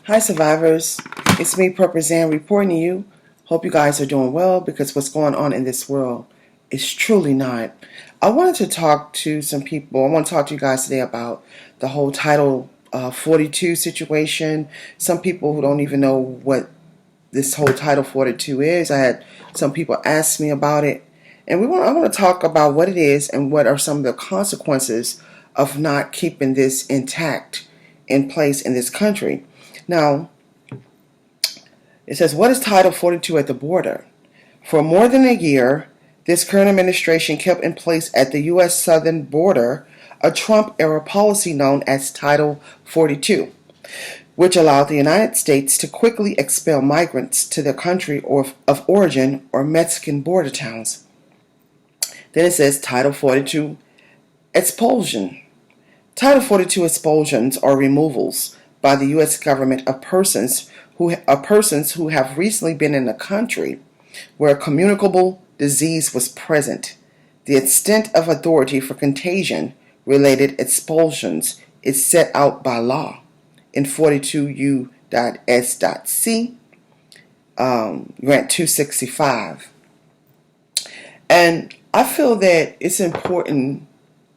Hi, survivors. It's me, Purpose reporting to you. Hope you guys are doing well because what's going on in this world is truly not. I wanted to talk to some people. I want to talk to you guys today about the whole Title 42 situation. Some people who don't even know what this whole Title 42 is. I had some people ask me about it. And I want to talk about what it is and what are some of the consequences of not keeping this intact in place in this country. Now, it says, what is Title 42 at the border? For more than a year, this current administration kept in place at the U.S. southern border a Trump-era policy known as Title 42, which allowed the United States to quickly expel migrants to their country of origin or Mexican border towns. Then it says Title 42 expulsion. Title 42 expulsions are removals by the U.S. government of persons who have recently been in a country where a communicable disease was present. The extent of authority for contagion-related expulsions is set out by law in 42U.S.C. Grant 265. And I feel that it's important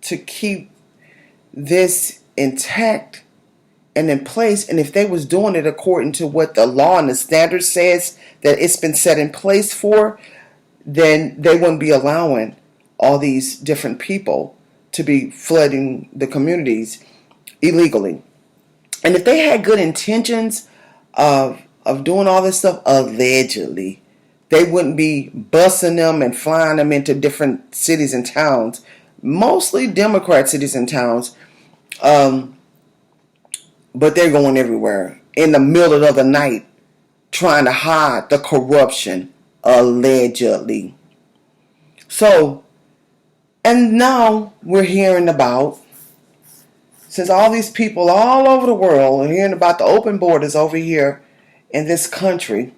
to keep this intact and in place, and if they was doing it according to what the law and the standard says that it's been set in place for, then they wouldn't be allowing all these different people to be flooding the communities illegally. And if they had good intentions of doing all this stuff, allegedly, they wouldn't be busing them and flying them into different cities and towns, mostly Democrat cities and towns, but they're going everywhere in the middle of the night trying to hide the corruption, allegedly. So, and now we're hearing about, since all these people all over the world are hearing about the open borders over here in this country,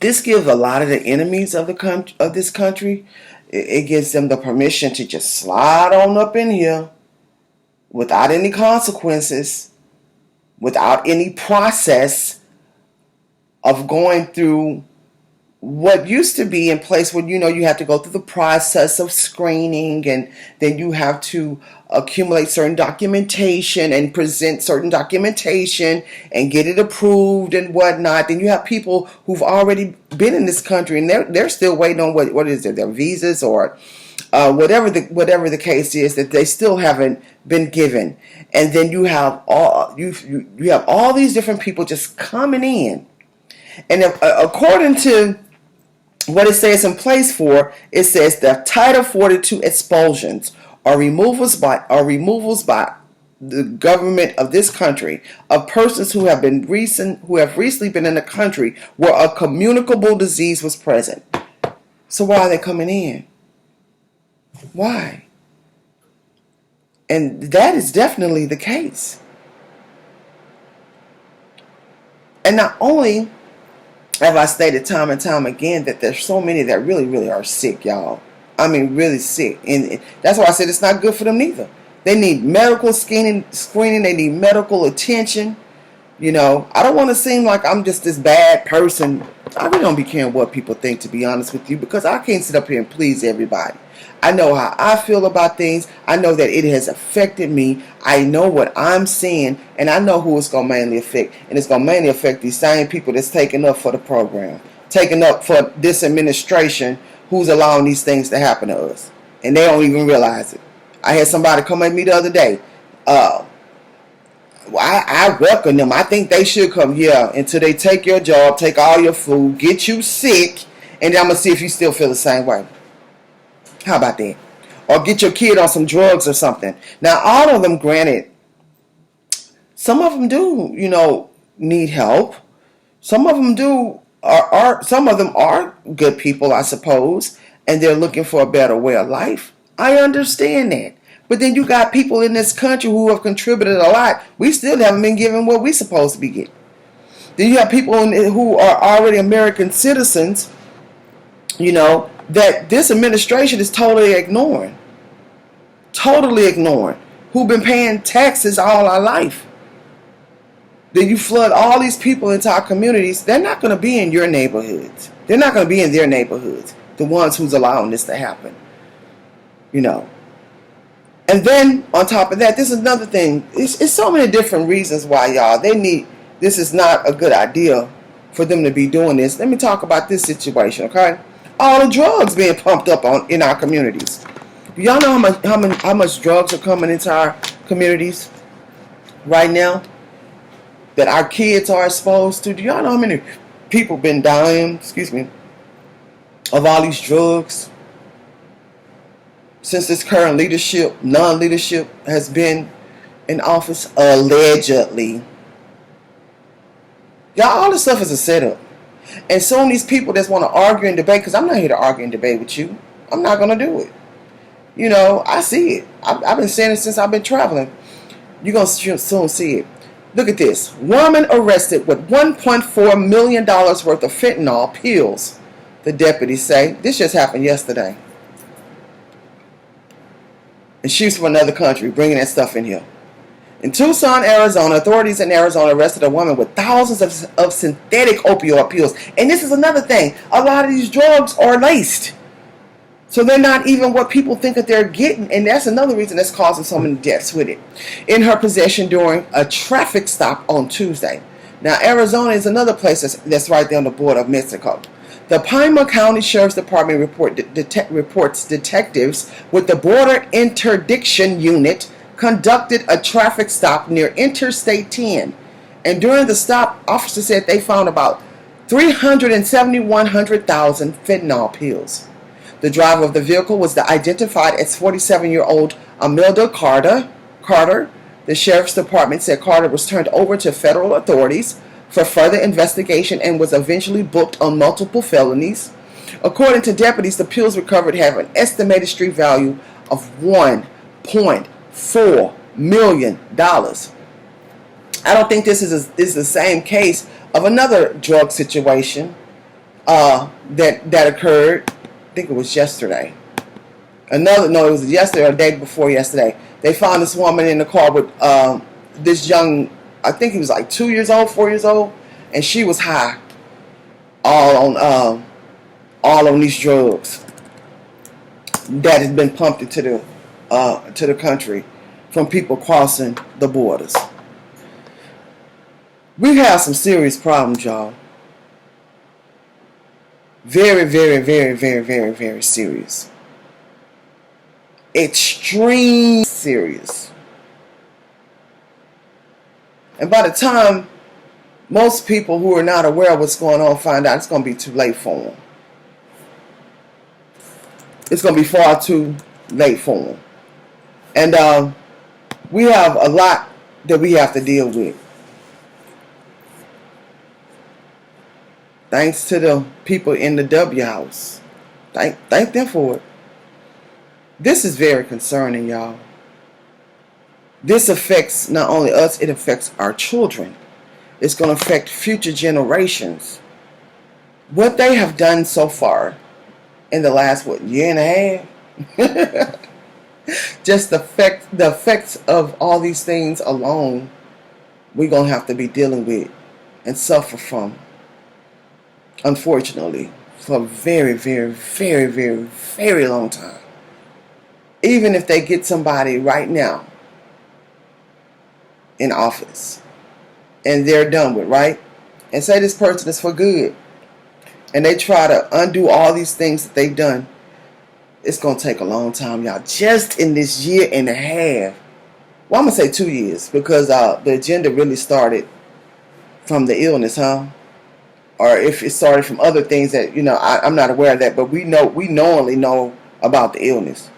this gives a lot of the enemies of this country, it gives them the permission to just slide on up in here without any consequences, without any process of going through what used to be in place where, you have to go through the process of screening, and then you have to accumulate certain documentation and present certain documentation and get it approved and whatnot. Then you have people who've already been in this country and they're still waiting on what is it, their visas or whatever the case is, that they still haven't been given. And then you have all these different people just coming in, and according to what it says in place for, it says the Title 42 expulsions are removals by the government of this country of persons who have recently been in the country where a communicable disease was present. So why are they coming in? Why? And that is definitely the case. And not only have I stated time and time again that there's so many that really, really are sick, y'all. I mean, really sick. And that's why I said it's not good for them neither. They need medical screening. They need medical attention. I don't want to seem like I'm just this bad person. I really don't be caring what people think, to be honest with you, because I can't sit up here and please everybody. I know how I feel about things. I know that it has affected me. I know what I'm seeing, and I know who it's going to mainly affect. And it's going to mainly affect these same people that's taking up for the program, taking up for this administration who's allowing these things to happen to us. And they don't even realize it. I had somebody come at me the other day. I welcome them. I think they should come here until they take your job, take all your food, get you sick, and then I'm going to see if you still feel the same way. How about that? Or get your kid on some drugs or something. Now, all of them, granted, some of them do, need help. Some of them some of them are good people, I suppose, and they're looking for a better way of life. I understand that. But then you got people in this country who have contributed a lot. We still haven't been given what we're supposed to be getting. Then you have people who are already American citizens, that this administration is totally ignoring, who've been paying taxes all our life. Then you flood all these people into our communities. They're not going to be in your neighborhoods. They're not going to be in their neighborhoods. The ones who's allowing this to happen. You know. And then on top of that, this is another thing. It's so many different reasons why, y'all. This is not a good idea for them to be doing this. Let me talk about this situation, okay? All the drugs being pumped up in our communities. Do y'all know how much drugs are coming into our communities right now that our kids are exposed to? Do y'all know how many people been dying, of all these drugs since this current non-leadership has been in office? Allegedly. Y'all, all this stuff is a setup. And some of these people that want to argue and debate, because I'm not here to argue and debate with you. I'm not going to do it. You know, I see it. I've been saying it since I've been traveling. You're going to soon see it. Look at this. Woman arrested with $1.4 million worth of fentanyl pills, the deputies say. This just happened yesterday. And she's from another country bringing that stuff in here. In Tucson, Arizona, authorities in Arizona arrested a woman with thousands of synthetic opioid pills. And this is another thing. A lot of these drugs are laced. So they're not even what people think that they're getting. And that's another reason that's causing so many deaths with it. In her possession during a traffic stop on Tuesday. Now, Arizona is another place that's right there on the border of Mexico. The Pima County Sheriff's Department reports detectives with the Border Interdiction Unit conducted a traffic stop near Interstate 10. And during the stop, officers said they found about 371,000 fentanyl pills. The driver of the vehicle was identified as 47-year-old Imelda Carter. The sheriff's department said Carter was turned over to federal authorities for further investigation and was eventually booked on multiple felonies. According to deputies, the pills recovered have an estimated street value of $1.4 million. I don't think this is the same case of another drug situation that occurred. I think it was yesterday. It was yesterday or the day before yesterday. They found this woman in the car with this young, I think he was like 2 years old, 4 years old, and she was high, all on these drugs that has been pumped into the country from people crossing the borders. We have some serious problems, y'all. Very, very, very, very, very, very serious. Extreme serious. And by the time most people who are not aware of what's going on find out, it's going to be too late for them. It's going to be far too late for them. And we have a lot that we have to deal with. Thanks to the people in the W House. Thank them for it. This is very concerning, y'all. This affects not only us, it affects our children. It's going to affect future generations. What they have done so far in the last, year and a half? Just the effects of all these things alone, we're going to have to be dealing with and suffer from. Unfortunately, for a very, very, very, very, very long time. Even if they get somebody right now in office and they're done with, right? And say this person is for good, and they try to undo all these things that they've done, it's going to take a long time, y'all. Just in this year and a half. Well, I'm going to say 2 years, because the agenda really started from the illness, huh? Or if it started from other things that, I'm not aware of that, but we knowingly know about the illness.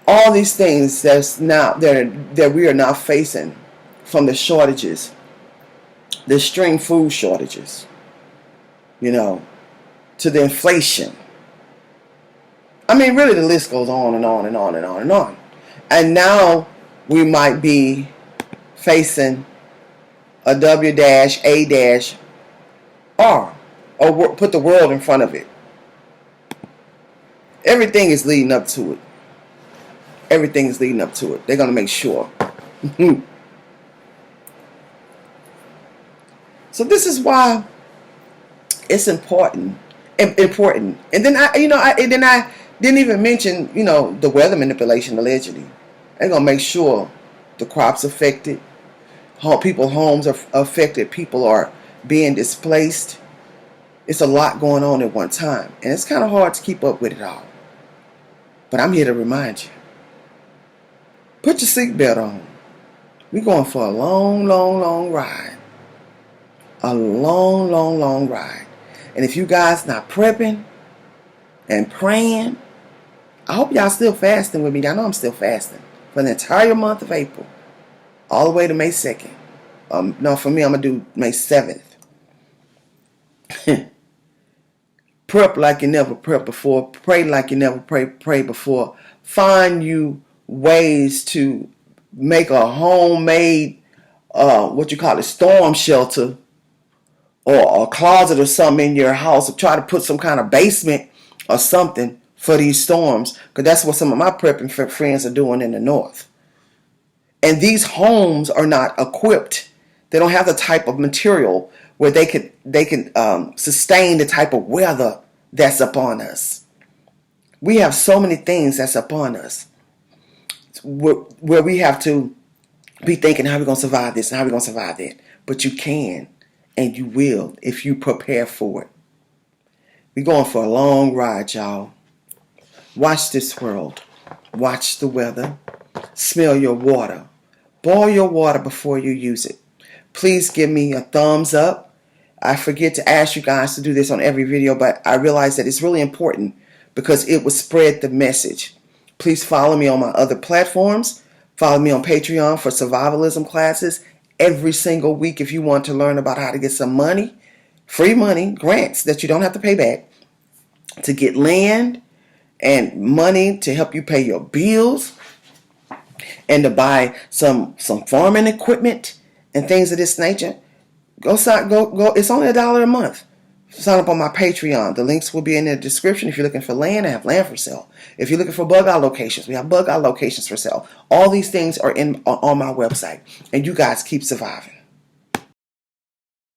All these things that we are now facing, from the shortages, the extreme food shortages, to the inflation. I mean, really, the list goes on and on and on and on and on. And now we might be facing a W-A-R, or put the world in front of it. Everything is leading up to it. Everything is leading up to it. They're going to make sure. So this is why it's important. Important. And then I didn't even mention, the weather manipulation allegedly. They're gonna make sure the crops affected, people's homes are affected, people are being displaced. It's a lot going on at one time, and it's kind of hard to keep up with it all. But I'm here to remind you. Put your seatbelt on. We're going for a long, long, long ride. A long, long, long ride. And if you guys not prepping and praying, I hope y'all still fasting with me. I know I'm still fasting for the entire month of April, all the way to May 2nd. No, for me, I'm going to do May 7th. Prep like you never prepped before. Pray like you never prayed before. Find you ways to make a homemade, storm shelter, or a closet or something in your house, or try to put some kind of basement or something for these storms, because that's what some of my prepping friends are doing in the north. And these homes are not equipped. They don't have the type of material where they can sustain the type of weather that's upon us. We have so many things that's upon us where we have to be thinking, how are we going to survive this and how are we going to survive that? But you can and you will if you prepare for it. We're going for a long ride, y'all. Watch this world. Watch the weather. Smell your water. Boil your water before you use it. Please give me a thumbs up. I forget to ask you guys to do this on every video, but I realize that it's really important because it will spread the message. Please follow me on my other platforms. Follow me on Patreon for survivalism classes every single week if you want to learn about how to get some money, free money, grants that you don't have to pay back, to get land and money to help you pay your bills, and to buy some farming equipment and things of this nature. Go. It's only $1 a month. Sign up on my Patreon. The links will be in the description. If you're looking for land, I have land for sale. If you're looking for bug out locations, we have bug out locations for sale. All these things are on my website. And you guys keep surviving.